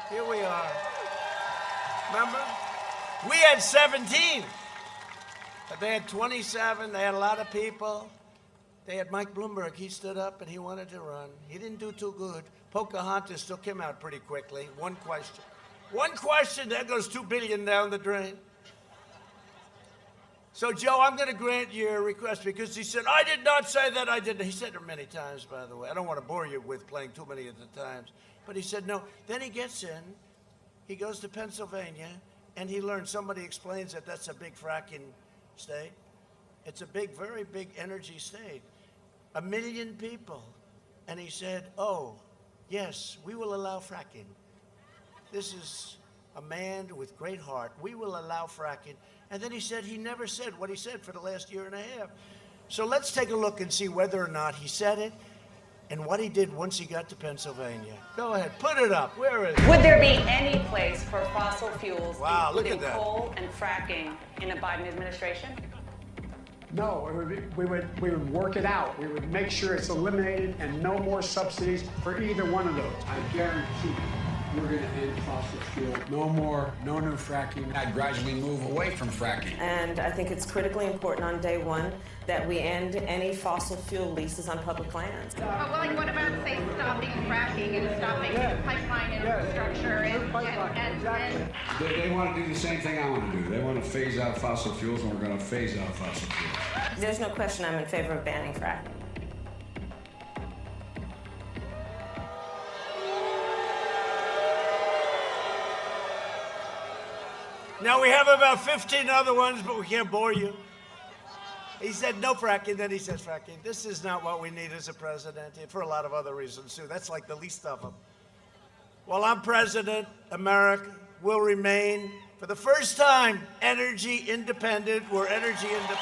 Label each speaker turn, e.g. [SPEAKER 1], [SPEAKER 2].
[SPEAKER 1] Here we are. Remember? We had 17. But they had 27. They had a lot of people. They had Mike Bloomberg. He stood up and he wanted to run. He didn't do too good. Pocahontas took him out pretty quickly. One question, there goes $2 billion down the drain. So, Joe, I'm going to grant your request because he said, I did not say that, I didn't. He said it many times, by the way. I don't want to bore you with playing too many of the times. But he said no. Then he gets in, he goes to Pennsylvania, and he learns, somebody explains that that's a big fracking state. It's a big, very big energy state. 1 million people. And he said, oh, yes, we will allow fracking. This is a man with great heart. We will allow fracking. And then he said he never said what he said for the last year and a half. So let's take a look and see whether or not he said it and what he did once he got to Pennsylvania. Go ahead, put it up. Where is it?
[SPEAKER 2] Would there be any place for fossil fuels,
[SPEAKER 1] wow,
[SPEAKER 2] including coal and fracking, in a Biden administration?
[SPEAKER 3] No, we would work it out. We would make sure it's eliminated and no more subsidies for either one of those.
[SPEAKER 4] I guarantee we're going to end fossil fuel. No more, no new fracking. I gradually move away from fracking.
[SPEAKER 5] And I think it's critically important on day one that we end any fossil fuel leases on public lands.
[SPEAKER 6] Well, like, what about, say, stopping fracking and stopping pipeline infrastructure and
[SPEAKER 4] They want to do the same thing I want to do. They want to phase out fossil fuels, and we're going to phase out fossil fuels.
[SPEAKER 5] There's no question I'm in favor of banning fracking.
[SPEAKER 1] Now, we have about 15 other ones, but we can't bore you. He said no fracking, then he says fracking. This is not what we need as a president, for a lot of other reasons, too. That's like the least of them. While I'm president, America will remain, for the first time, energy independent. We're energy independent.